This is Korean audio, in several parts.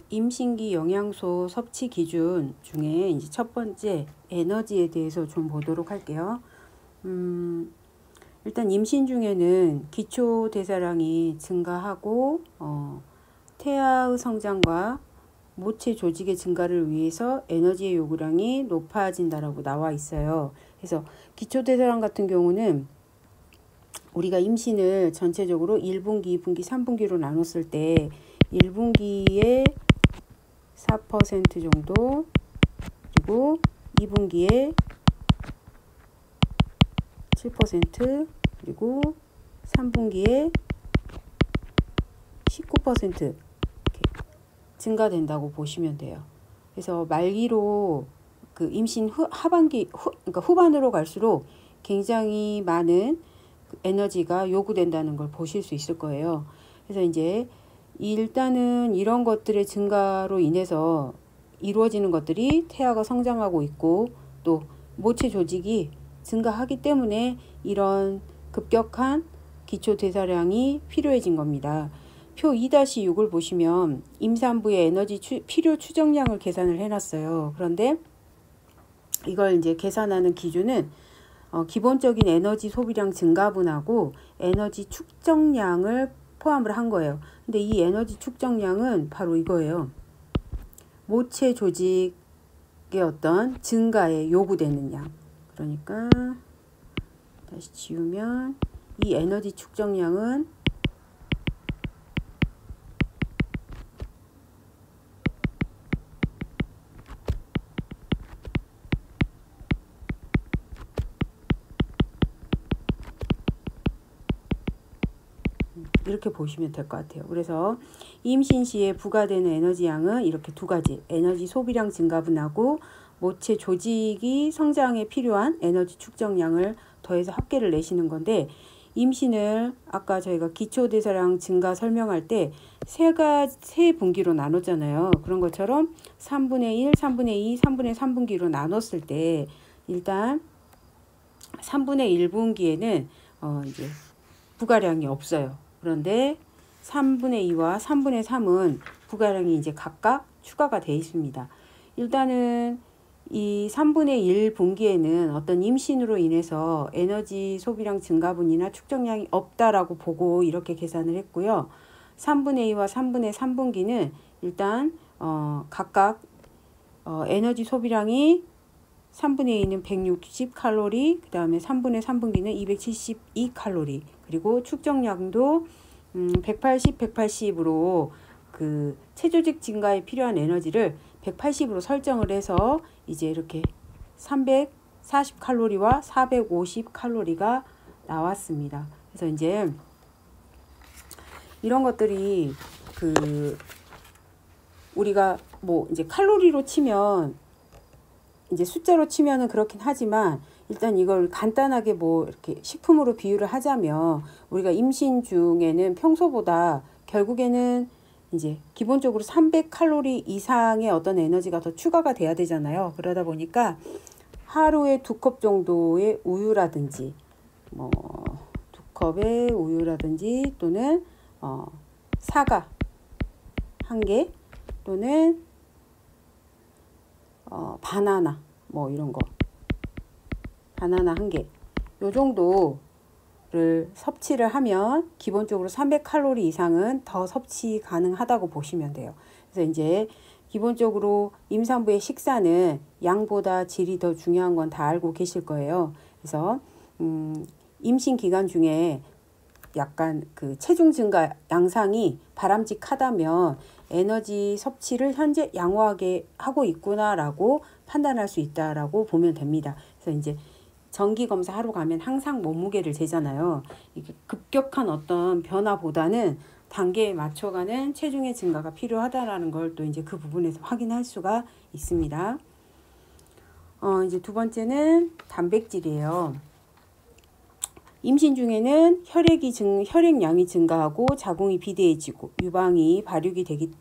임신기 영양소 섭취 기준 중에 이제 첫 번째 에너지에 대해서 좀 보도록 할게요. 일단 임신 중에는 기초 대사량이 증가하고 태아의 성장과 모체 조직의 증가를 위해서 에너지의 요구량이 높아진다라고 나와 있어요. 그래서 기초 대사량 같은 경우는 우리가 임신을 전체적으로 1분기, 2분기, 3분기로 나눴을 때 1분기에 4% 정도, 그리고 2분기에 7%, 그리고 3분기에 19% 이렇게 증가된다고 보시면 돼요. 그래서 말기로 그 임신 그러니까 후반으로 갈수록 굉장히 많은 에너지가 요구된다는 걸 보실 수 있을 거예요. 그래서 이제 일단은 이런 것들의 증가로 인해서 이루어지는 것들이 태아가 성장하고 있고 또 모체 조직이 증가하기 때문에 이런 급격한 기초 대사량이 필요해진 겁니다. 표 2-6을 보시면 임산부의 에너지 필요 추정량을 계산을 해놨어요. 그런데 이걸 이제 계산하는 기준은 기본적인 에너지 소비량 증가분하고 에너지 축적량을 포함을 한 거예요. 근데 이 에너지 축적량은 바로 이거예요. 모체 조직의 어떤 증가에 요구되는 양. 그러니까 다시 지우면 이 에너지 축적량은 이렇게 보시면 될 것 같아요. 그래서 임신 시에 부과되는 에너지 양은 이렇게 두 가지, 에너지 소비량 증가분하고 모체 조직이 성장에 필요한 에너지 축적량을 더해서 합계를 내시는 건데, 임신을 아까 저희가 기초대사량 증가 설명할 때 세 분기로 나눴잖아요. 그런 것처럼 3분의 1, 3분의 2, 3분의 3분기로 나눴을 때 일단 3분의 1분기에는 이제 부가량이 없어요. 그런데 3분의 2와 3분의 3은 부가량이 이제 각각 추가가 되어 있습니다. 일단은 이 3분의 1 분기에는 어떤 임신으로 인해서 에너지 소비량 증가분이나 축적량이 없다라고 보고 이렇게 계산을 했고요. 3분의 2와 3분의 3분기는 일단 각각 에너지 소비량이 3분의 2는 160칼로리, 그 다음에 3분의 3분기는 272칼로리, 그리고 축적량도 180, 180으로 그 체조직 증가에 필요한 에너지를 180으로 설정을 해서 이제 이렇게 340칼로리와 450칼로리가 나왔습니다. 그래서 이제 이런 것들이 그 우리가 뭐 이제 칼로리로 치면 이제 숫자로 치면은 그렇긴 하지만 일단 이걸 간단하게 뭐 이렇게 식품으로 비유를 하자면 우리가 임신 중에는 평소보다 결국에는 이제 기본적으로 300칼로리 이상의 어떤 에너지가 더 추가가 돼야 되잖아요. 그러다 보니까 하루에 2컵 정도의 우유라든지 뭐 2컵의 우유라든지 또는 사과 1개 또는 바나나 뭐 이런 거 바나나 1개 요 정도를 섭취를 하면 기본적으로 300칼로리 이상은 더 섭취 가능하다고 보시면 돼요. 그래서 이제 기본적으로 임산부의 식사는 양보다 질이 더 중요한 건 다 알고 계실 거예요. 그래서 임신 기간 중에 약간 그 체중 증가 양상이 바람직하다면 에너지 섭취를 현재 양호하게 하고 있구나라고 판단할 수 있다라고 보면 됩니다. 그래서 이제 정기 검사 하러 가면 항상 몸무게를 재잖아요. 이게 급격한 어떤 변화보다는 단계에 맞춰가는 체중의 증가가 필요하다라는 걸 또 이제 그 부분에서 확인할 수가 있습니다. 이제 두 번째는 단백질이에요. 임신 중에는 혈액량이 증가하고 자궁이 비대해지고 유방이 발육이 되기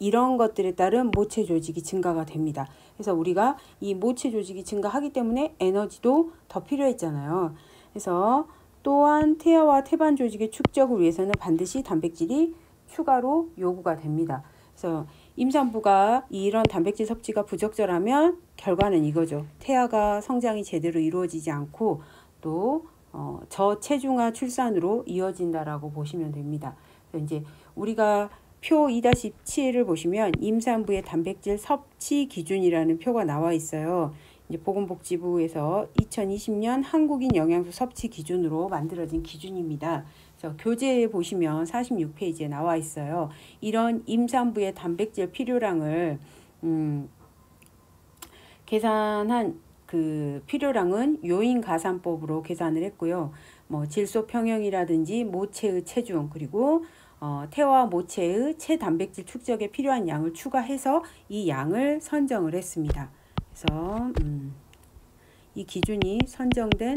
이런 것들에 따른 모체 조직이 증가가 됩니다. 그래서 우리가 이 모체 조직이 증가하기 때문에 에너지도 더 필요했잖아요. 그래서 또한 태아와 태반 조직의 축적을 위해서는 반드시 단백질이 추가로 요구가 됩니다. 그래서 임산부가 이런 단백질 섭취가 부적절하면 결과는 이거죠. 태아가 성장이 제대로 이루어지지 않고 또 저체중아 출산으로 이어진다라고 보시면 됩니다. 그래서 이제 우리가 표 2-7을 보시면 임산부의 단백질 섭취 기준이라는 표가 나와 있어요. 이제 보건복지부에서 2020년 한국인 영양소 섭취 기준으로 만들어진 기준입니다. 그래서 교재에 보시면 46페이지에 나와 있어요. 이런 임산부의 단백질 필요량을 계산한 그 필요량은 요인가산법으로 계산을 했고요. 뭐 질소 평형이라든지 모체의 체중 그리고 태와 모체의 체단백질 축적에 필요한 양을 추가해서 이 양을 선정을 했습니다. 그래서 이 기준이 선정된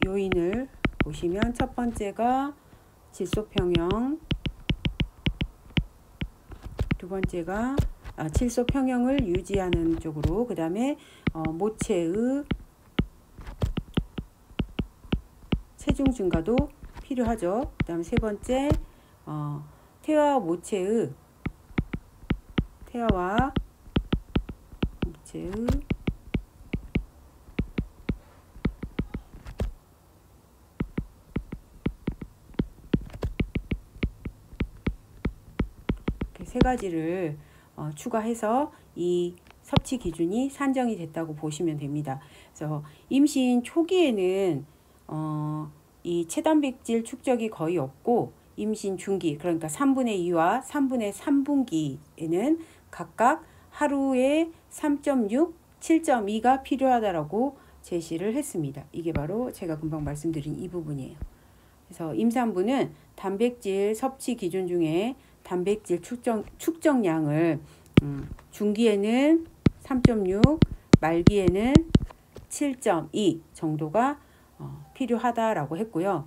요인을 보시면 첫 번째가 질소 평형, 두 번째가 질소 평형을 유지하는 쪽으로, 그 다음에 모체의 체중 증가도 필요하죠. 그 다음에 세 번째 태아와 모체의 세 가지를 추가해서 이 섭취 기준이 산정이 됐다고 보시면 됩니다. 그래서 임신 초기에는 이 체단백질 축적이 거의 없고 임신 중기 그러니까 3분의 2와 3분의 3분기에는 각각 하루에 3.6, 7.2가 필요하다라고 제시를 했습니다. 이게 바로 제가 금방 말씀드린 이 부분이에요. 그래서 임산부는 단백질 섭취 기준 중에 단백질 축적량을 중기에는 3.6, 말기에는 7.2 정도가 필요하다라고 했고요.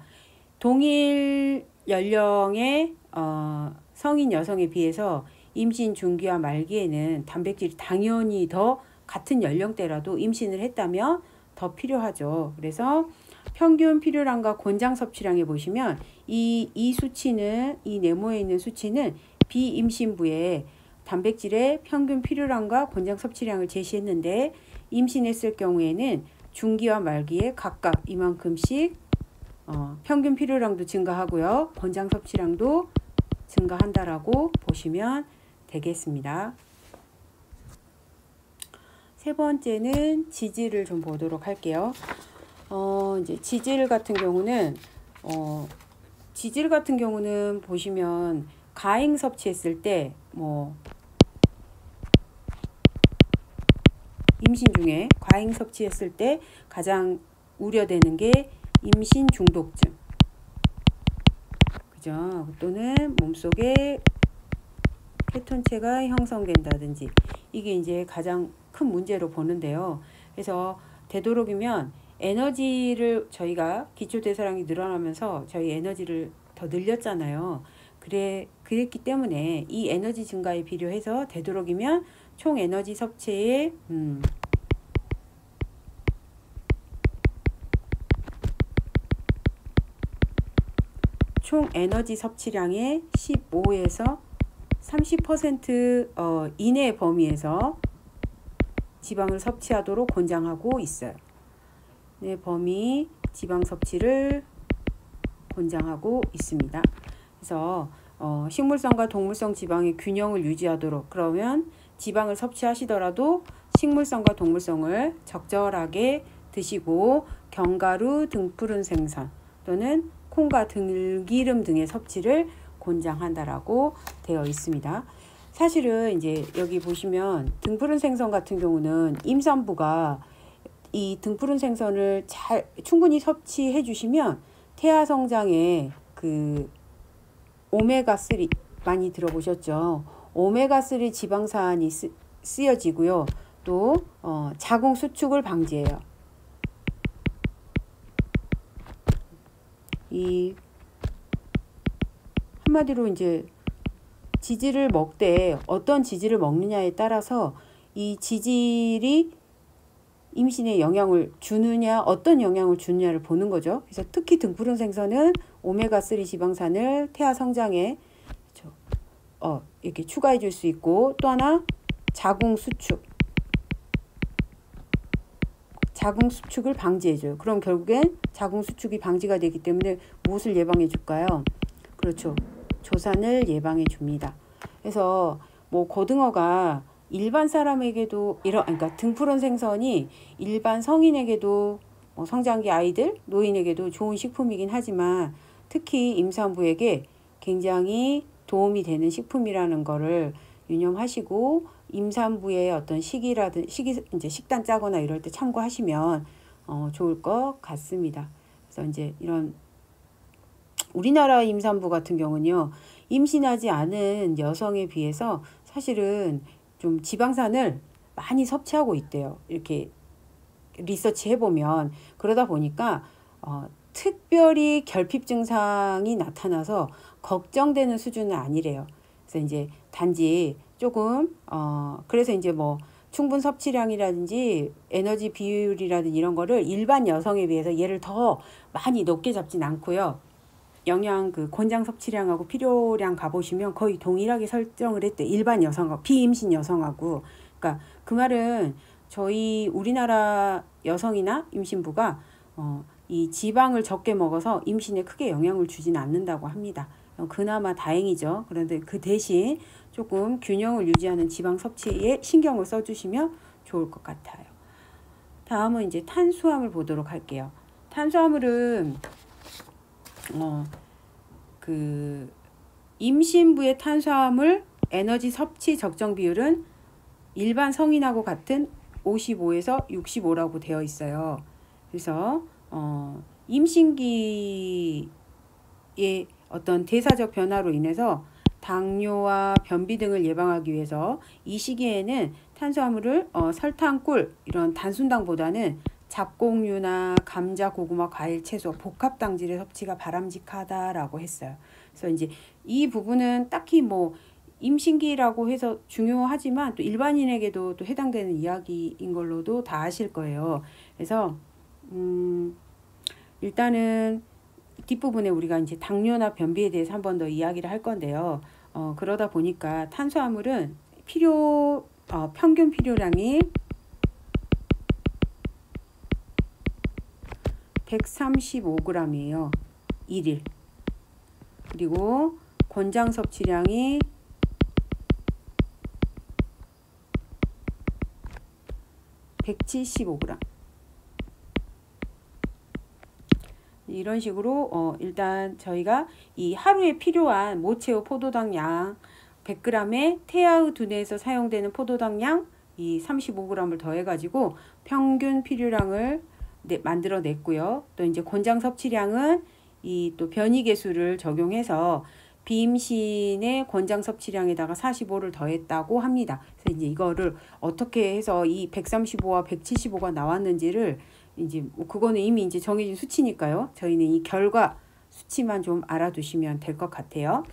동일 연령의 성인 여성에 비해서 임신 중기와 말기에는 단백질이 당연히 더 같은 연령대라도 임신을 했다면 더 필요하죠. 그래서 평균 필요량과 권장 섭취량에 보시면 이 수치는 이 네모에 있는 수치는 비임신부의 단백질의 평균 필요량과 권장 섭취량을 제시했는데 임신했을 경우에는 중기와 말기에 각각 이만큼씩 평균 필요량도 증가하고요. 권장 섭취량도 증가한다라고 보시면 되겠습니다. 세 번째는 지질 좀 보도록 할게요. 이제 지질 같은 경우는 보시면 가행 섭취했을 때 임신 중에 과잉 섭취했을 때 가장 우려되는 게 임신 중독증, 그죠? 또는 몸속에 케톤체가 형성된다든지 이게 이제 가장 큰 문제로 보는데요. 그래서 되도록이면 에너지를 저희가 기초대사량이 늘어나면서 저희 에너지를 더 늘렸잖아요. 그랬기 때문에 이 에너지 증가에 필요해서 되도록이면 총 에너지 섭취의 총 에너지 섭취량의 15에서 30% 이내의 범위에서 지방을 섭취하도록 권장하고 있어요. 네, 범위 지방 섭취를 권장하고 있습니다. 그래서 식물성과 동물성 지방의 균형을 유지하도록, 그러면 지방을 섭취하시더라도 식물성과 동물성을 적절하게 드시고 견과류, 등푸른 생선 또는 콩과 들기름 등의 섭취를 권장한다라고 되어 있습니다. 사실은 이제 여기 보시면 등푸른 생선 같은 경우는 임산부가 이 등푸른 생선을 충분히 섭취해 주시면 태아 성장에 그 오메가3 많이 들어보셨죠? 오메가3 지방산이 쓰여지고요. 또 자궁 수축을 방지해요. 이 한마디로 이제 지질을 먹되 어떤 지질을 먹느냐에 따라서 이 지질이 임신에 영향을 주느냐, 어떤 영향을 주느냐를 보는 거죠. 그래서 특히 등푸른 생선은 오메가3 지방산을 태아 성장에 이렇게 추가해 줄 수 있고, 또 하나 자궁 수축. 자궁 수축을 방지해 줘요. 그럼 결국엔 자궁 수축이 방지가 되기 때문에 무엇을 예방해 줄까요? 그렇죠. 조산을 예방해 줍니다. 그래서 뭐 고등어가 일반 사람에게도 그러니까 등푸른 생선이 일반 성인에게도 성장기 아이들, 노인에게도 좋은 식품이긴 하지만 특히 임산부에게 굉장히 도움이 되는 식품이라는 거를 유념하시고 임산부의 어떤 이제 식단 짜거나 이럴 때 참고하시면 좋을 것 같습니다. 그래서 이제 이런 우리나라 임산부 같은 경우는요, 임신하지 않은 여성에 비해서 사실은 좀 지방산을 많이 섭취하고 있대요. 이렇게 리서치 해보면. 그러다 보니까 특별히 결핍 증상이 나타나서 걱정되는 수준은 아니래요. 그래서 이제 단지 조금 그래서 이제 뭐 충분 섭취량이라든지 에너지 비율이라든지 이런 거를 일반 여성에 비해서 얘를 더 많이 높게 잡진 않고요. 영양 권장 섭취량하고 필요량 가보시면 거의 동일하게 설정을 했대. 일반 여성하고 비임신 여성하고. 그러니까 그 말은 저희 우리나라 여성이나 임신부가 이 지방을 적게 먹어서 임신에 크게 영향을 주진 않는다고 합니다. 그나마 다행이죠. 그런데 그 대신 조금 균형을 유지하는 지방 섭취에 신경을 써주시면 좋을 것 같아요. 다음은 이제 탄수화물 보도록 할게요. 탄수화물은 임신부의 탄수화물 에너지 섭취 적정 비율은 일반 성인하고 같은 55에서 65라고 되어 있어요. 그래서 임신기의 어떤 대사적 변화로 인해서 당뇨와 변비 등을 예방하기 위해서 이 시기에는 탄수화물을 설탕, 꿀 이런 단순당보다는 잡곡류나 감자, 고구마, 과일, 채소, 복합당질의 섭취가 바람직하다라고 했어요. 그래서 이제 이 부분은 딱히 뭐 임신기라고 해서 중요하지만 또 일반인에게도 또 해당되는 이야기인 걸로도 다 아실 거예요. 그래서 일단은 뒷부분에 우리가 이제 당뇨나 변비에 대해서 한 번 더 이야기를 할 건데요. 그러다 보니까 탄수화물은 평균 필요량이 135g이에요. 1일. 그리고 권장 섭취량이 175g. 이런 식으로 일단 저희가 이 하루에 필요한 모체후 포도당 양 100g에 태아의 두뇌에서 사용되는 포도당 양 이 35g을 더해가지고 평균 필요량을 만들어 냈고요. 또 이제 권장 섭취량은 이 또 변이계수를 적용해서 비임신의 권장 섭취량에다가 45를 더했다고 합니다. 그래서 이제 이거를 어떻게 해서 이 135와 175가 나왔는지를 이제 뭐 그거는 이미 이제 정해진 수치니까요. 저희는 이 결과 수치만 좀 알아두시면 될 것 같아요.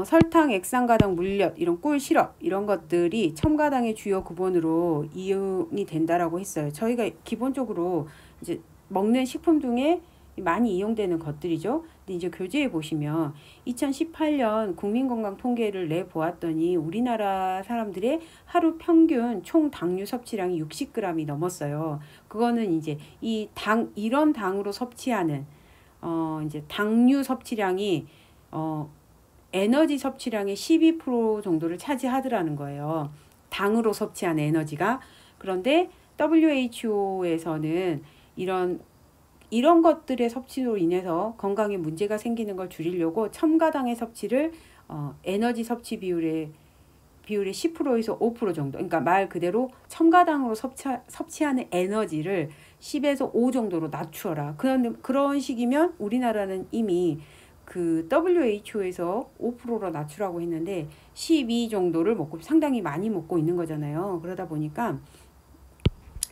설탕, 액상가당, 물엿, 이런 꿀 시럽 이런 것들이 첨가당의 주요 구본으로 이용이 된다라고 했어요. 저희가 기본적으로 이제 먹는 식품 중에 많이 이용되는 것들이죠. 근데 이제 교재에 보시면 2018년 국민건강 통계를 내보았더니 우리나라 사람들의 하루 평균 총 당류 섭취량이 60g이 넘었어요. 그거는 이제 이런 당으로 섭취하는 이제 당류 섭취량이 에너지 섭취량의 12% 정도를 차지하더라는 거예요. 당으로 섭취한 에너지가. 그런데 WHO에서는 이런 것들의 섭취로 인해서 건강에 문제가 생기는 걸 줄이려고 첨가당의 섭취를 에너지 섭취 비율의 10%에서 5% 정도. 그러니까 말 그대로 첨가당으로 섭취하는 에너지를 10에서 5 정도로 낮추어라. 그런 식이면 우리나라는 이미 그 WHO에서 5%로 낮추라고 했는데 12 정도를 먹고 상당히 많이 먹고 있는 거잖아요. 그러다 보니까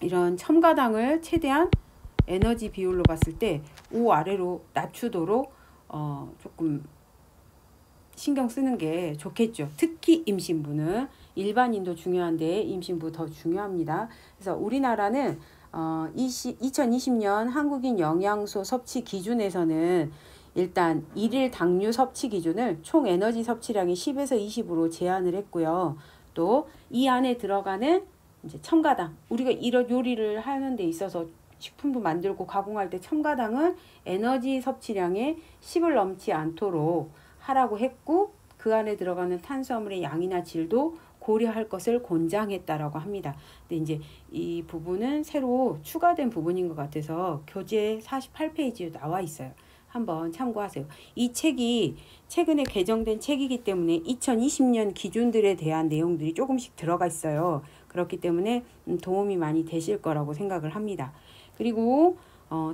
이런 첨가당을 최대한 에너지 비율로 봤을 때 5 아래로 낮추도록 조금 신경 쓰는 게 좋겠죠. 특히 임신부는 일반인도 중요한데 임신부 더 중요합니다. 그래서 우리나라는 2020년 한국인 영양소 섭취 기준에서는 일단 일일 당류 섭취 기준을 총 에너지 섭취량이 10에서 20으로 제한을 했고요. 또 이 안에 들어가는 이제 첨가당, 우리가 이런 요리를 하는 데 있어서 식품도 만들고 가공할 때 첨가당은 에너지 섭취량의 10을 넘지 않도록 하라고 했고, 그 안에 들어가는 탄수화물의 양이나 질도 고려할 것을 권장했다라고 합니다. 근데 이제 이 부분은 새로 추가된 부분인 것 같아서 교재 48페이지에 나와 있어요. 한번 참고하세요. 이 책이 최근에 개정된 책이기 때문에 2020년 기준들에 대한 내용들이 조금씩 들어가 있어요. 그렇기 때문에 도움이 많이 되실 거라고 생각을 합니다. 그리고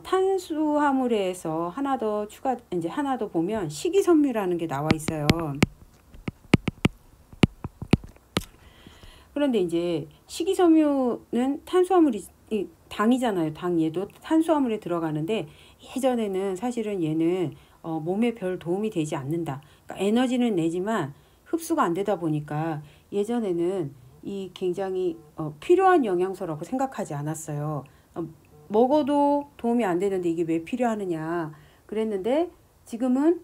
탄수화물에서 하나 더 보면 식이섬유라는 게 나와 있어요. 그런데 이제 식이섬유는 탄수화물이 당이잖아요. 얘도 탄수화물에 들어가는데 예전에는 사실은 얘는 몸에 별 도움이 되지 않는다. 그러니까 에너지는 내지만 흡수가 안 되다 보니까 예전에는 이 굉장히 필요한 영양소라고 생각하지 않았어요. 먹어도 도움이 안 되는데 이게 왜 필요하느냐 그랬는데 지금은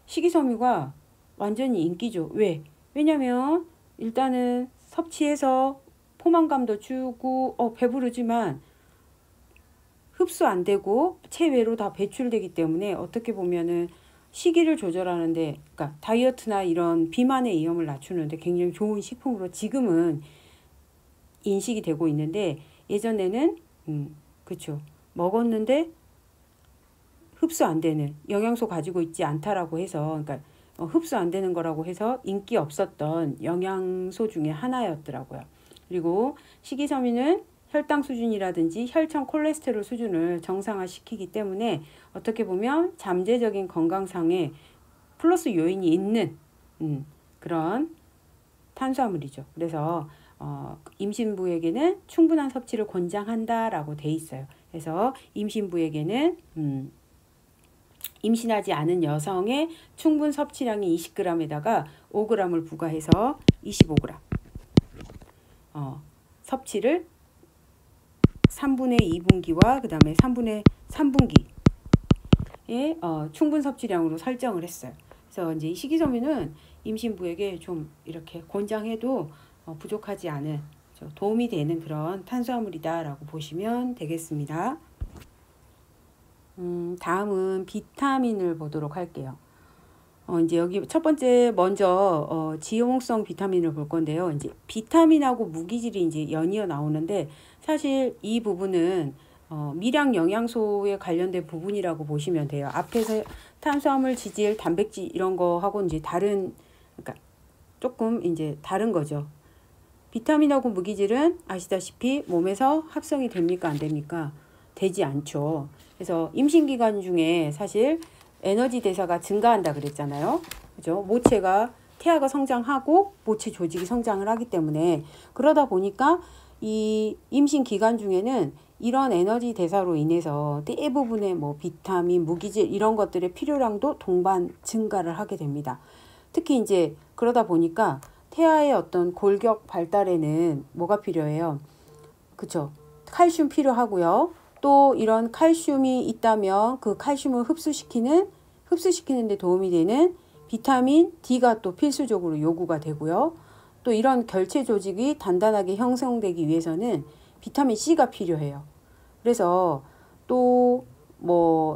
식이섬유가 완전히 인기죠. 왜? 왜냐면 일단은 섭취해서 포만감도 주고 배부르지만 흡수 안 되고 체외로 다 배출되기 때문에 어떻게 보면은 식이를 조절하는데, 그러니까 다이어트나 이런 비만의 위험을 낮추는데 굉장히 좋은 식품으로 지금은 인식이 되고 있는데, 예전에는 그쵸, 먹었는데 흡수 안 되는 영양소 가지고 있지 않다라고 해서, 그러니까 흡수 안 되는 거라고 해서 인기 없었던 영양소 중에 하나였더라고요. 그리고 식이섬유는 혈당 수준이라든지 혈청 콜레스테롤 수준을 정상화시키기 때문에 어떻게 보면 잠재적인 건강상의 플러스 요인이 있는 그런 탄수화물이죠. 그래서 임신부에게는 충분한 섭취를 권장한다라고 돼 있어요. 그래서 임신부에게는 임신하지 않은 여성의 충분 섭취량이 20g에다가 5g을 부과해서 25g 섭취를 3분의 2분기와 그 다음에 3분의 3분기의 충분 섭취량으로 설정을 했어요. 그래서 이제 식이섬유는 임신부에게 좀 이렇게 권장해도 부족하지 않은 도움이 되는 그런 탄수화물이다라고 보시면 되겠습니다. 다음은 비타민을 보도록 할게요. 이제 여기 첫 번째 먼저 지용성 비타민을 볼 건데요. 이제 비타민하고 무기질이 이제 연이어 나오는데 사실 이 부분은 미량 영양소에 관련된 부분이라고 보시면 돼요. 앞에서 탄수화물, 지질, 단백질 이런 거 하고 이제 다른, 그러니까 조금 이제 다른 거죠. 비타민하고 무기질은 아시다시피 몸에서 합성이 됩니까 안 됩니까? 되지 않죠. 그래서 임신 기간 중에 사실 에너지 대사가 증가한다 그랬잖아요. 그죠? 태아가 성장하고 모체 조직이 성장을 하기 때문에, 그러다 보니까 이 임신 기간 중에는 이런 에너지 대사로 인해서 대부분의 비타민, 무기질 이런 것들의 필요량도 동반 증가를 하게 됩니다. 특히 이제 그러다 보니까 태아의 어떤 골격 발달에는 뭐가 필요해요? 그쵸? 칼슘 필요하고요. 또 이런 칼슘이 있다면 그 칼슘을 흡수시키는 데 도움이 되는 비타민 D가 또 필수적으로 요구가 되고요. 또 이런 결체 조직이 단단하게 형성되기 위해서는 비타민 C가 필요해요. 그래서 또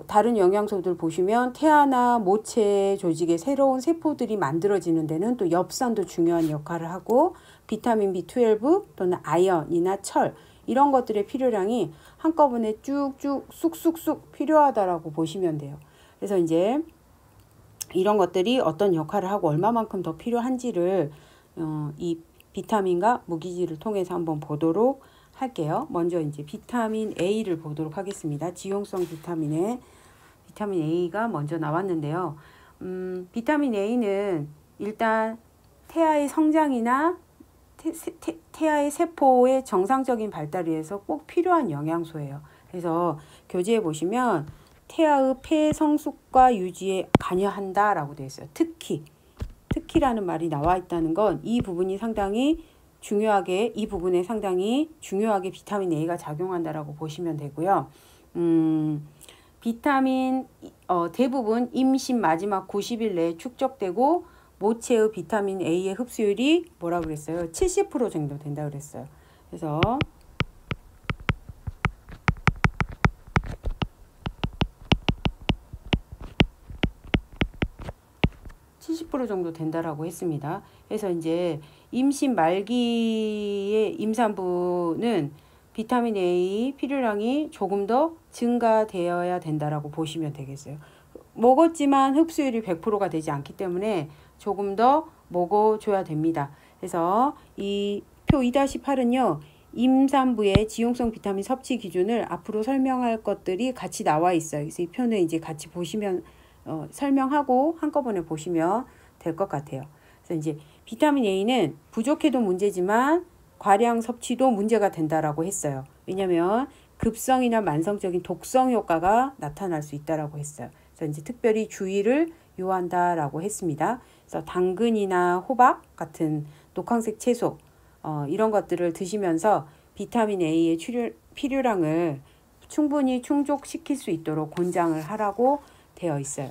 다른 영양소들 보시면 태아나 모체 조직의 새로운 세포들이 만들어지는 데는 또 엽산도 중요한 역할을 하고, 비타민 B12 또는 아연이나 철 이런 것들의 필요량이 한꺼번에 쭉쭉 쑥쑥쑥 필요하다라고 보시면 돼요. 그래서 이제 이런 것들이 어떤 역할을 하고 얼마만큼 더 필요한지를 이 비타민과 무기질을 통해서 한번 보도록 할게요. 먼저 이제 비타민 A를 보도록 하겠습니다. 지용성 비타민 A가 먼저 나왔는데요. 비타민 A는 일단 태아의 성장이나 태아의 세포의 정상적인 발달을 위해서 꼭 필요한 영양소예요. 그래서 교재에 보시면 태아의 폐 성숙과 유지에 관여한다라고 되어 있어요. 특히라는 말이 나와 있다는 건 이 부분에 상당히 중요하게 비타민 A가 작용한다라고 보시면 되고요. 비타민 대부분 임신 마지막 90일 내에 축적되고 모체의 비타민 A의 흡수율이 뭐라 그랬어요? 70% 정도 된다 그랬어요. 그래서 70% 정도 된다라고 했습니다. 그래서 이제 임신 말기의 임산부는 비타민 A 필요량이 조금 더 증가되어야 된다라고 보시면 되겠어요. 먹었지만 흡수율이 100%가 되지 않기 때문에 조금 더 먹어줘야 됩니다. 그래서 이 표 2-8은요. 임산부의 지용성 비타민 섭취 기준을 앞으로 설명할 것들이 같이 나와 있어요. 그래서 이 표는 이제 같이 보시면 설명하고 한꺼번에 보시면 될 것 같아요. 그래서 이제 비타민 A는 부족해도 문제지만 과량 섭취도 문제가 된다라고 했어요. 왜냐하면 급성이나 만성적인 독성 효과가 나타날 수 있다라고 했어요. 그래서 이제 특별히 주의를 요한다라고 했습니다. 그래서 당근이나 호박 같은 녹황색 채소 이런 것들을 드시면서 비타민 A의 필요량을 충분히 충족시킬 수 있도록 권장을 하라고 되어 있어요.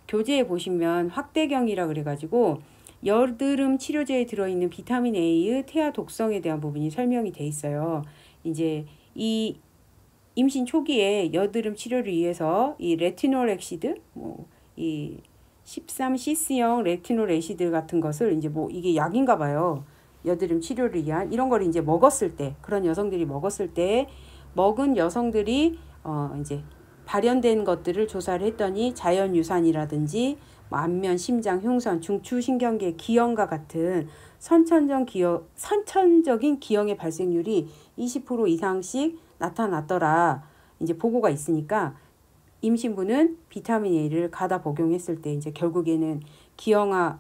교재에 보시면 확대경이라 그래가지고 여드름 치료제에 들어있는 비타민 A의 태아 독성에 대한 부분이 설명이 돼 있어요. 이제 이 임신 초기에 여드름 치료를 위해서 이 레티놀 엑시드, 이 13시스형 레티놀 애시드 같은 것을 이제 이게 약인가 봐요. 여드름 치료를 위한 이런 걸 이제 먹었을 때, 그런 여성들이 먹었을 때 먹은 여성들이 이제 발현된 것들을 조사를 했더니 자연유산이라든지 안면, 심장, 흉선, 중추신경계 기형과 같은 선천적인 기형의 발생률이 20% 이상씩 나타났더라. 이제 보고가 있으니까 임신부는 비타민 A를 가다 복용했을 때 이제 결국에는 기형을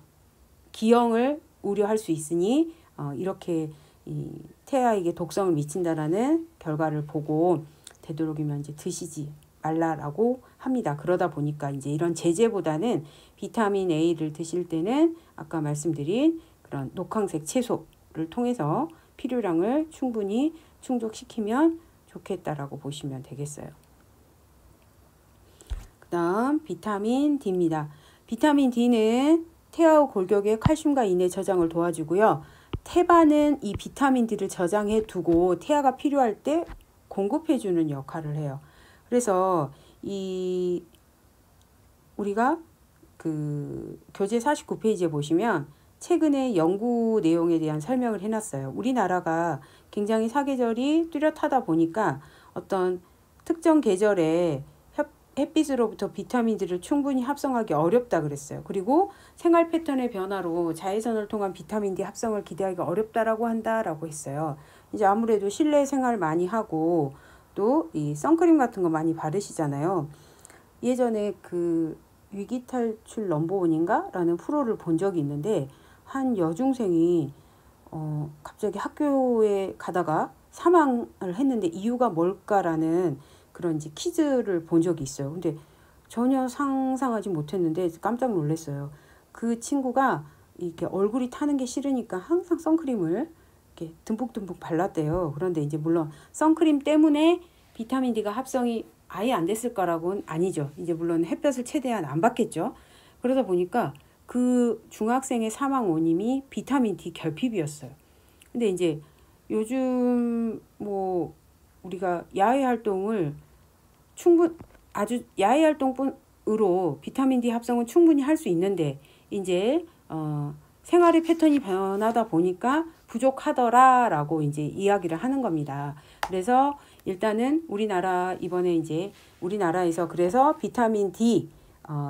우려할 수 있으니 이렇게 이 태아에게 독성을 미친다라는 결과를 보고 되도록이면 이제 드시지 말라라고 합니다. 그러다 보니까 이제 이런 제재보다는 비타민 A를 드실 때는 아까 말씀드린 그런 녹황색 채소를 통해서 필요량을 충분히 충족시키면 좋겠다라고 보시면 되겠어요. 그 다음 비타민 D입니다. 비타민 D는 태아의 골격에 칼슘과 인의 저장을 도와주고요. 태반은 이 비타민 D를 저장해 두고 태아가 필요할 때 공급해주는 역할을 해요. 그래서 우리가 그 교재 49페이지에 보시면 최근에 연구 내용에 대한 설명을 해놨어요. 우리나라가 굉장히 사계절이 뚜렷하다 보니까 어떤 특정 계절에 햇빛으로부터 비타민들을 충분히 합성하기 어렵다 그랬어요. 그리고 생활 패턴의 변화로 자외선을 통한 비타민 D 합성을 기대하기 어렵다라고 한다라고 했어요. 이제 아무래도 실내 생활 많이 하고 또 이 선크림 같은 거 많이 바르시잖아요. 예전에 그 위기탈출 넘버원인가? 라는 프로를 본 적이 있는데 한 여중생이 갑자기 학교에 가다가 사망을 했는데 이유가 뭘까라는 그런 이제 퀴즈를 본 적이 있어요. 근데 전혀 상상하지 못했는데 깜짝 놀랐어요. 그 친구가 이렇게 얼굴이 타는 게 싫으니까 항상 선크림을 이렇게 듬뿍듬뿍 발랐대요. 그런데 이제 물론 선크림 때문에 비타민 D가 합성이 아예 안 됐을 거라고는 아니죠. 이제 물론 햇볕을 최대한 안 받겠죠. 그러다 보니까 그 중학생의 사망 원인이 비타민 D 결핍이었어요. 근데 이제 요즘 우리가 야외 활동을 아주 야외 활동으로 비타민 D 합성은 충분히 할 수 있는데 이제 생활의 패턴이 변하다 보니까 부족하더라라고 이제 이야기를 하는 겁니다. 그래서 일단은 이번에 이제 우리나라에서 그래서 비타민 D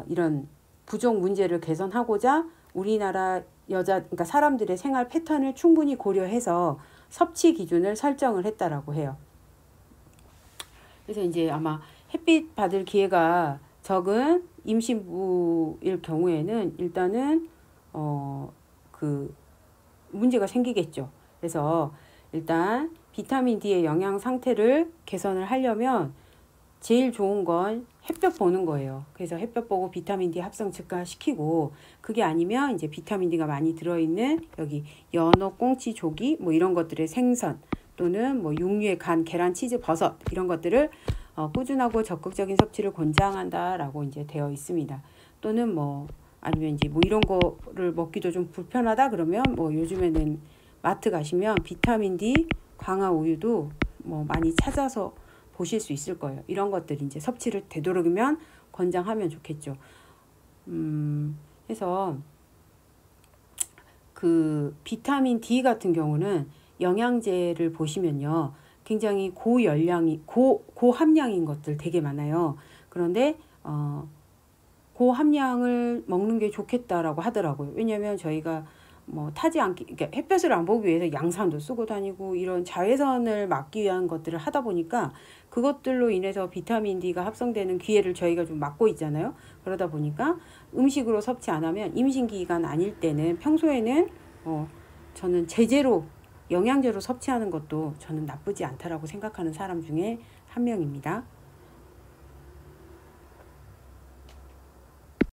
이런 부족 문제를 개선하고자 우리나라 그러니까 사람들의 생활 패턴을 충분히 고려해서 섭취 기준을 설정을 했다라고 해요. 그래서 이제 아마 햇빛 받을 기회가 적은 임신부일 경우에는 일단은 그 문제가 생기겠죠. 그래서 일단 비타민 D의 영양 상태를 개선을 하려면 제일 좋은 건 햇볕 보는 거예요. 그래서 햇볕 보고 비타민 D 합성 증가시키고 그게 아니면 이제 비타민 D가 많이 들어있는 여기 연어, 꽁치, 조기 이런 것들의 생선 또는 육류의 간, 계란, 치즈, 버섯 이런 것들을 꾸준하고 적극적인 섭취를 권장한다라고 이제 되어 있습니다. 또는 뭐 아니면 이제 뭐 이런 거를 먹기도 좀 불편하다 그러면 뭐 요즘에는 마트 가시면 비타민 D 강화 우유도 뭐 많이 찾아서 보실 수 있을 거예요. 이런 것들 이제 섭취를 되도록이면 권장하면 좋겠죠. 해서 그 비타민 D 같은 경우는 영양제를 보시면요. 굉장히 고함량인 것들 되게 많아요. 그런데 고함량을 먹는 게 좋겠다라고 하더라고요. 왜냐면 저희가 뭐 타지 않기, 그러니까 햇볕을 안 보기 위해서 양산도 쓰고 다니고 이런 자외선을 막기 위한 것들을 하다 보니까 그것들로 인해서 비타민 D가 합성되는 기회를 저희가 좀 막고 있잖아요. 그러다 보니까 음식으로 섭취 안 하면 임신기간 아닐 때는 평소에는 저는 제재로 영양제로 섭취하는 것도 저는 나쁘지 않다라고 생각하는 사람 중에 한 명입니다.